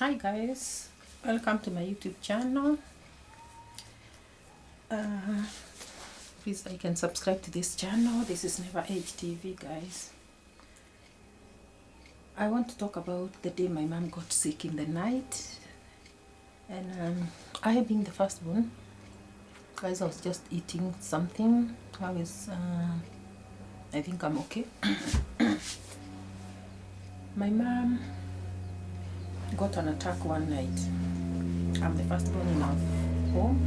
Hi guys, welcome to my YouTube channel. Please like and subscribe to this channel. This is Never Age TV, guys. I want to talk about the day my mom got sick in the night, and I being the firstborn, guys, I was just eating something. I think I'm okay. My mom got an attack one night. I'm the firstborn in our home.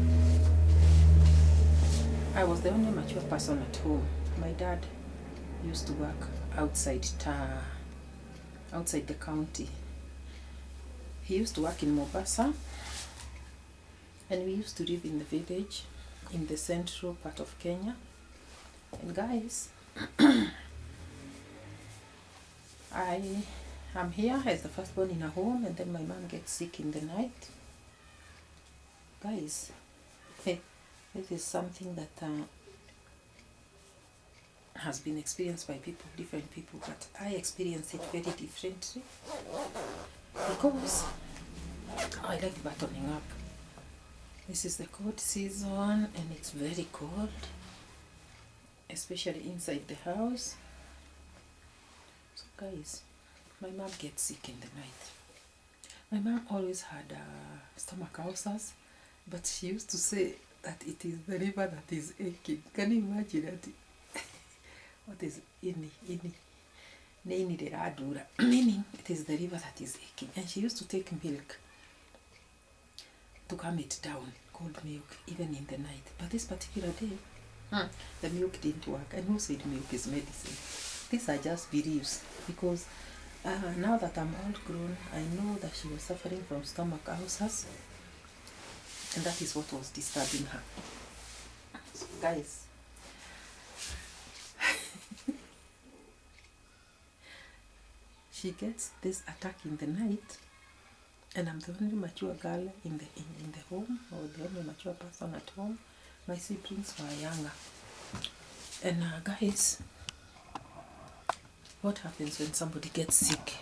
I was the only mature person at home. My dad used to work outside the county. He used to work in Mombasa, and we used to live in the village in the central part of Kenya. And guys, I am here as the firstborn in a home, and then my mom gets sick in the night. Guys, this is something that has been experienced by different people, but I experience it very differently because I like buttoning up. This is the cold season and it's very cold, especially inside the house. So guys, my mom gets sick in the night. My mom always had stomach ulcers, but she used to say that it is the liver that is aching. Can you imagine that? What is ini? Meaning it is the liver that is aching. And she used to take milk to calm it down, cold milk, even in the night. But this particular day, the milk didn't work. And who said milk is medicine? These are just beliefs, because now that I'm all grown, I know that she was suffering from stomach ulcers, and that is what was disturbing her. So guys, she gets this attack in the night, and I'm the only mature girl in the home, or the only mature person at home. My siblings were younger. And guys, what happens when somebody gets sick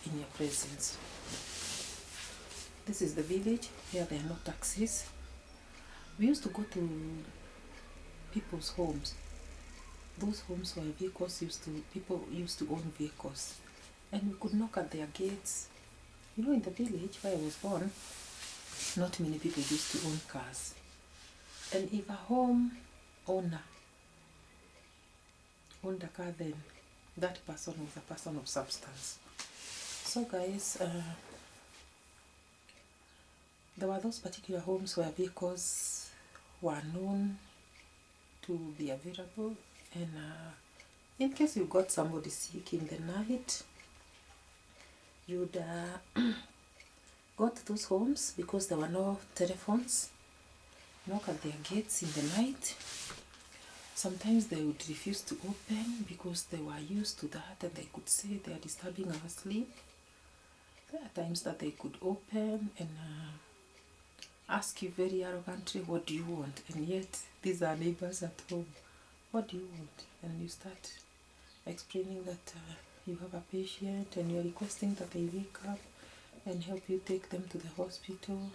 in your presence? This is the village where there are no taxis. We used to go to people's homes. Those homes where people used to own vehicles, and we could knock at their gates. You know, in the village where I was born, not many people used to own cars. And if a home owner owned a car, then that person was a person of substance. So guys, there were those particular homes where vehicles were known to be available, and in case you got somebody sick in the night, you'd go to those homes, because there were no telephones, knock at their gates in the night. Sometimes they would refuse to open because they were used to that, and they could say they are disturbing our sleep. There are times that they could open and ask you very arrogantly, what do you want? And yet these are neighbors at home. What do you want? And you start explaining that you have a patient, and you're requesting that they wake up and help you take them to the hospital.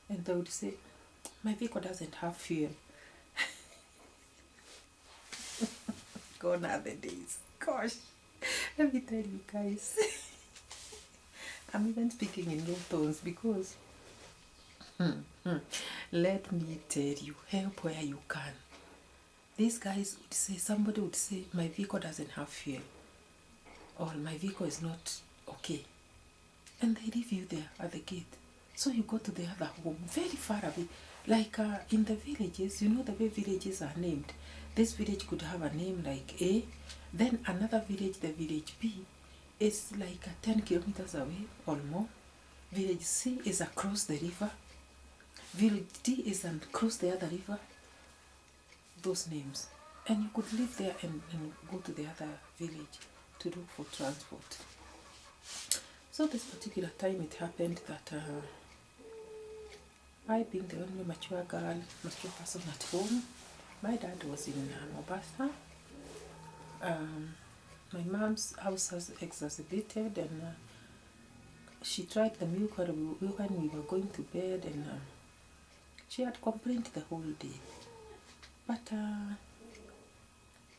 And they would say, my vehicle doesn't have fuel. Gone are the days. Gosh, let me tell you guys. I'm even speaking in low tones because let me tell you, help where you can. These guys would say, somebody would say, my vehicle doesn't have fuel, or my vehicle is not okay, and they leave you there at the gate. So you go to the other home, very far away. Like in the villages, you know the way villages are named. This village could have a name like A, then another village, the village B, is like 10 kilometers away or more. Village C is across the river. Village D is across the other river. Those names. And you could live there and go to the other village to look for transport. So this particular time it happened that I, being the only mature person at home, my dad was in Mombasa. My mom's house has exacerbated, and she tried the milk when we were going to bed, and she had complained the whole day. But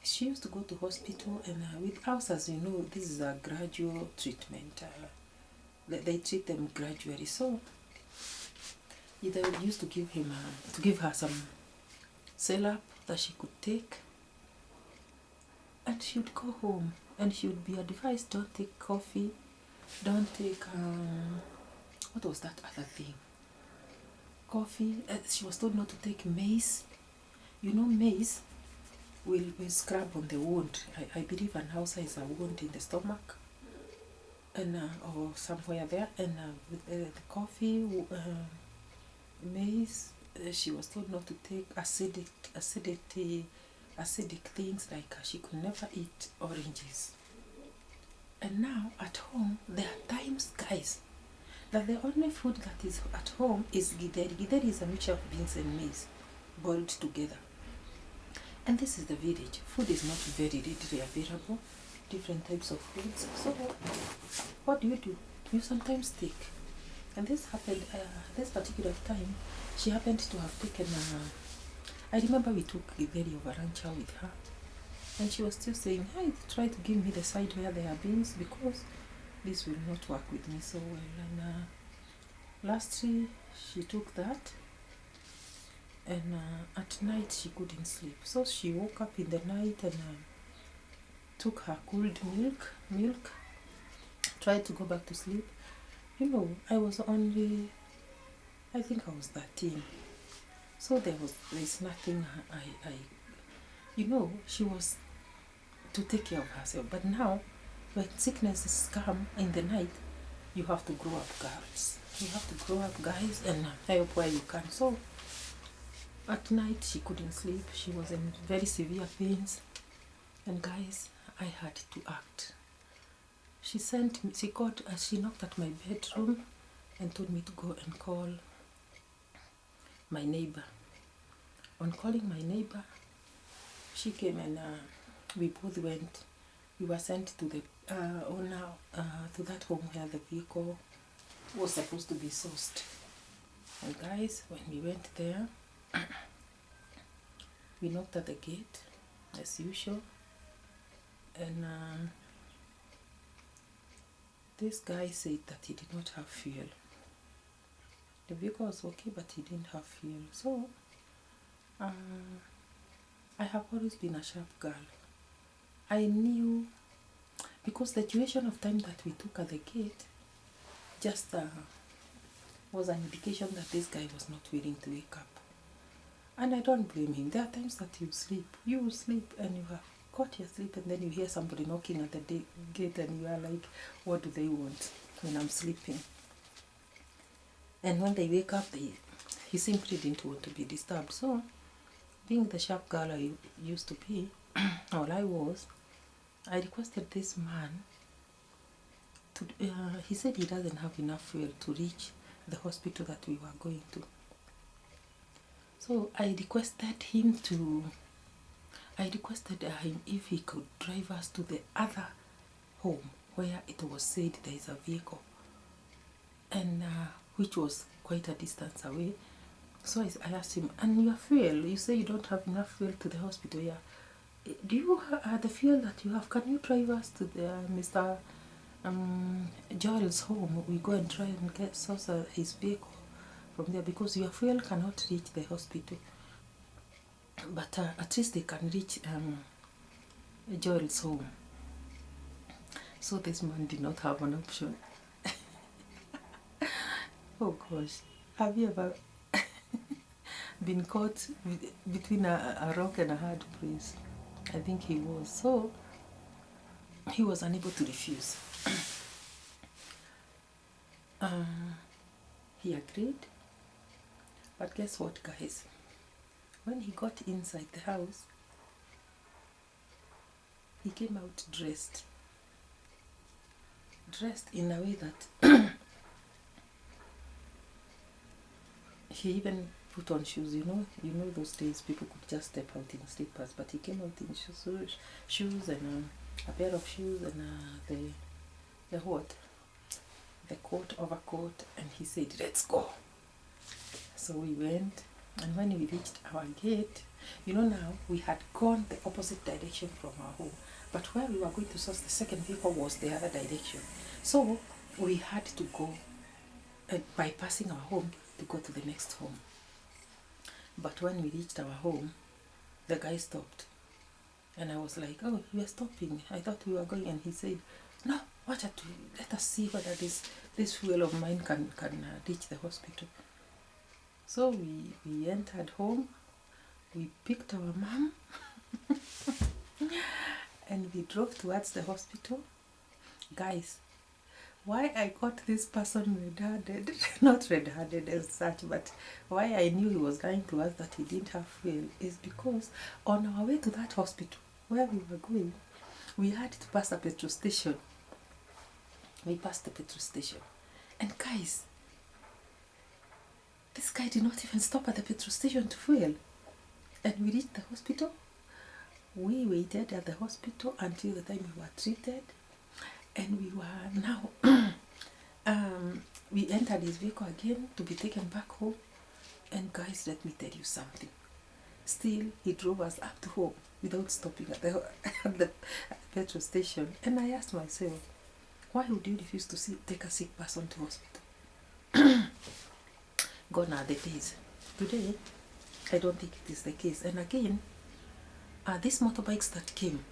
she used to go to hospital, and with us, as you know, this is a gradual treatment. They treat them gradually. So they used to give her some syrup that she could take, and she would go home, and she would be advised, don't take coffee, don't take what was that other thing? Coffee. She was told not to take maize. You know, maize will scrub on the wound. I believe an ulcer is a wound in the stomach, and or somewhere there. And with the coffee, maize, she was told not to take acidic things, like she could never eat oranges. And now at home, there are times, guys, that the only food that is at home is githeri. Githeri is a mixture of beans and maize boiled together. And this is the village. Food is not very readily available, different types of foods. So what do? You sometimes take. And this happened, this particular time, she happened to have taken, I remember we took githeri over lunch with her. And she was still saying, hey, try to give me the side where there are beans, because this will not work with me so well. And lastly, she took that, and at night she couldn't sleep. So she woke up in the night and took her cooled milk, tried to go back to sleep. You know, I was only, I think I was 13. So there's nothing you know, she was to take care of herself. But now, when sicknesses come in the night, you have to grow up, girls. You have to grow up, guys, and help where you can. So at night she couldn't sleep. She was in very severe pains, and guys, I had to act. She knocked at my bedroom and told me to go and call my neighbor. On calling my neighbor, she came, and we both went. We were sent to the owner, to that home where the vehicle was supposed to be sourced. And guys, when we went there, we knocked at the gate as usual, and this guy said that he did not have fuel. The vehicle was okay, but he didn't have fuel. So I have always been a sharp girl. I knew, because the duration of time that we took at the gate just was an indication that this guy was not willing to wake up. And I don't blame him. There are times that you sleep and you have caught your sleep, and then you hear somebody knocking at the gate, and you are like, what do they want when I'm sleeping? And when they wake up, he simply didn't want to be disturbed. So, being the sharp girl I used to be, or I was, I requested this man to, he said he doesn't have enough fuel to reach the hospital that we were going to. So I requested him if he could drive us to the other home where it was said there is a vehicle, and which was quite a distance away. So I asked him, and your fuel, you say you don't have enough fuel to the hospital, yeah. Do you have the fuel that you have? Can you drive us to the Mr. Joel's home? We go and try and get his vehicle from there, because your fuel cannot reach the hospital. But at least they can reach Joel's home. So this man did not have an option. Oh gosh, have you ever been caught between a rock and a hard place? I think he was. So he was unable to refuse. He agreed. But guess what, guys? When he got inside the house, he came out dressed in a way that he even put on shoes. You know those days people could just step out in slippers, but he came out in shoes and a pair of shoes and the the coat, overcoat, and he said, let's go. So we went, and when we reached our gate, you know, now we had gone the opposite direction from our home, but where we were going to source the second vehicle was the other direction. So we had to go bypassing our home to go to the next home. But when we reached our home, the guy stopped. And I was like, oh, you are stopping. I thought we were going. And he said, no, let us see whether this fuel of mine can reach the hospital. So we entered home. We picked our mom. And we drove towards the hospital. Guys, why I got this person red-handed, not red-handed as such, but why I knew he was lying to us that he didn't have fuel is because on our way to that hospital where we were going, we had to pass a petrol station. We passed the petrol station. And guys, this guy did not even stop at the petrol station to fuel. And we reached the hospital. We waited at the hospital until the time we were treated. And we were now, we entered his vehicle again to be taken back home. And guys, let me tell you something. Still, he drove us up to home without stopping at the petrol station. And I asked myself, why would you refuse to take a sick person to hospital? Gone are the days. Today, I don't think it is the case. And again, these motorbikes that came,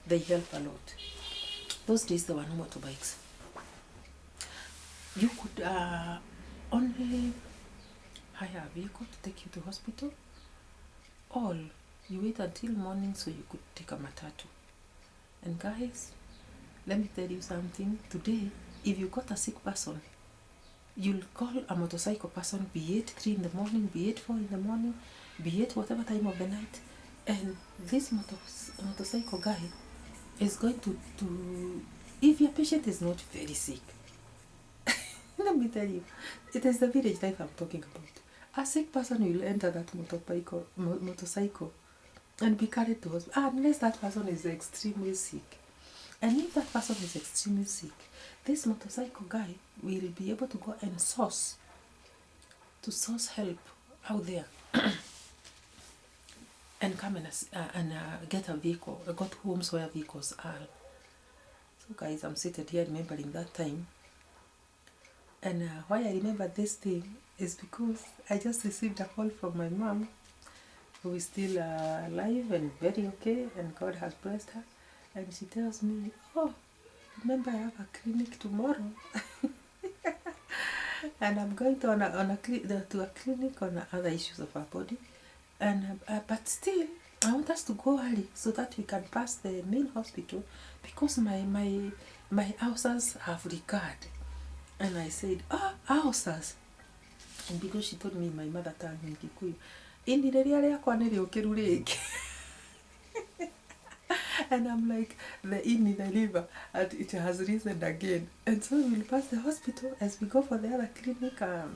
they help a lot. Those days there were no motorbikes. You could only hire a vehicle to take you to hospital, or you wait until morning so you could take a matatu. And guys, let me tell you something. Today, if you got a sick person, you'll call a motorcycle person, be it 3 in the morning, be it 4 in the morning, be it whatever time of the night, and this motorcycle guy is going to if your patient is not very sick, let me tell you, it is the village life I'm talking about. A sick person will enter that motorcycle and be carried to hospital, unless that person is extremely sick. And if that person is extremely sick, this motorcycle guy will be able to go and source help out there and come and get a vehicle, go to homes where vehicles are. So guys, I'm seated here remembering that time. And why I remember this thing is because I just received a call from my mom, who is still alive and very okay, and God has blessed her. And she tells me, oh, remember I have a clinic tomorrow. And I'm going to a clinic on other issues of our body. And but still, I want us to go early so that we can pass the main hospital, because my ulcers have recurred. And I said, oh, ulcers. And because she told me my mother tongue in Kikuyu, and I'm like, the in the liver, and it has risen again. And so we'll pass the hospital as we go for the other clinic, her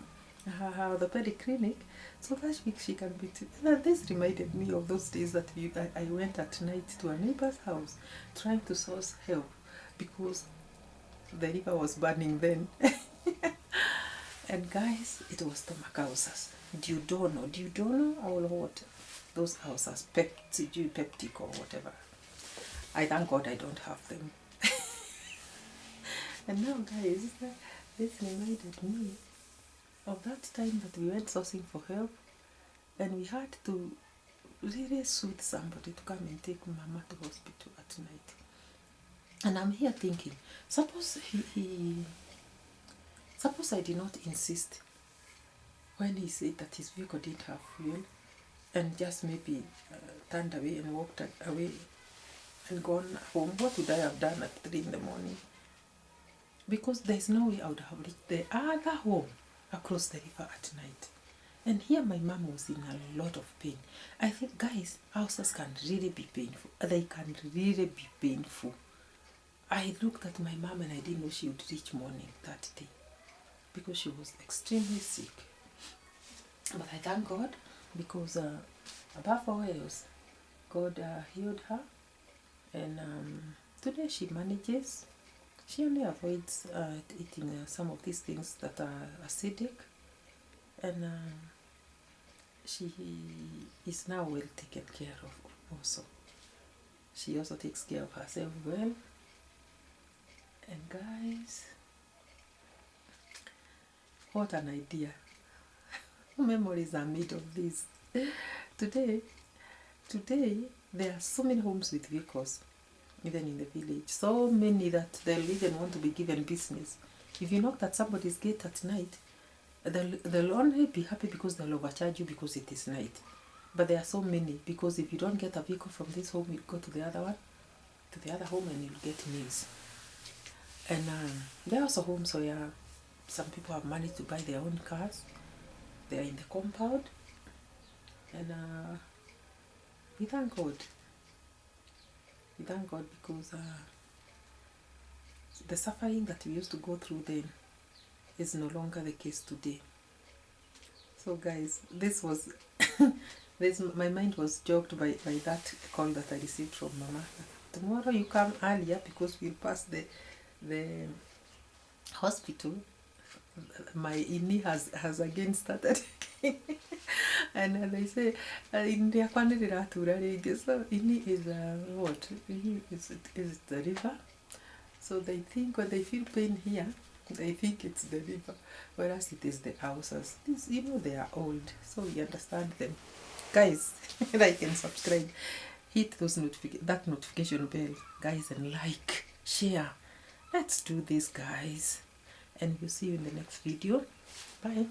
orthopedic clinic, so that she can be and this reminded me of those days that I went at night to a neighbor's house trying to source help, because the river was burning then. And guys, it was stomach ulcers. Duodenal or what? Those ulcers, peptic or whatever. I thank God I don't have them. And now guys, this reminded me of that time that we went sourcing for help, and we had to really soothe somebody to come and take Mama to hospital at night. And I'm here thinking, suppose suppose I did not insist when he said that his vehicle didn't have fuel, and just maybe turned away and walked away and gone home. What would I have done at 3 in the morning? Because there's no way I would have reached the other home across the river at night. And here my mom was in a lot of pain. I think, guys, ulcers can really be painful. They can really be painful. I looked at my mom and I didn't know she would reach morning that day, because she was extremely sick. But I thank God, because above all else, God healed her. And today she manages. She only avoids eating some of these things that are acidic, and she is now well taken care of also. She also takes care of herself well. And guys, what an idea. Memories are made of this. Today, there are so many homes with vehicles, even in the village. So many that they'll even want to be given business. If you knock at somebody's gate at night, they'll only be happy because they'll overcharge you because it is night. But there are so many, because if you don't get a vehicle from this home, you'll go to the other one, to the other home, and you'll get meals. And there are also homes where some people have managed to buy their own cars. They are in the compound, and we thank God. We thank God because the suffering that we used to go through then is no longer the case today. So guys, this was my mind was jogged by that call that I received from Mama. Tomorrow you come earlier because we'll pass the hospital. My ini has again started. And they say India ringi. So ini is what? Ini is the river. So they think when they feel pain here, they think it's the river, whereas it is the houses. This, you know, they are old, so we understand them. Guys, like and subscribe, hit those that notification bell, guys, and like, share. Let's do this, guys, and we'll see you in the next video. Bye.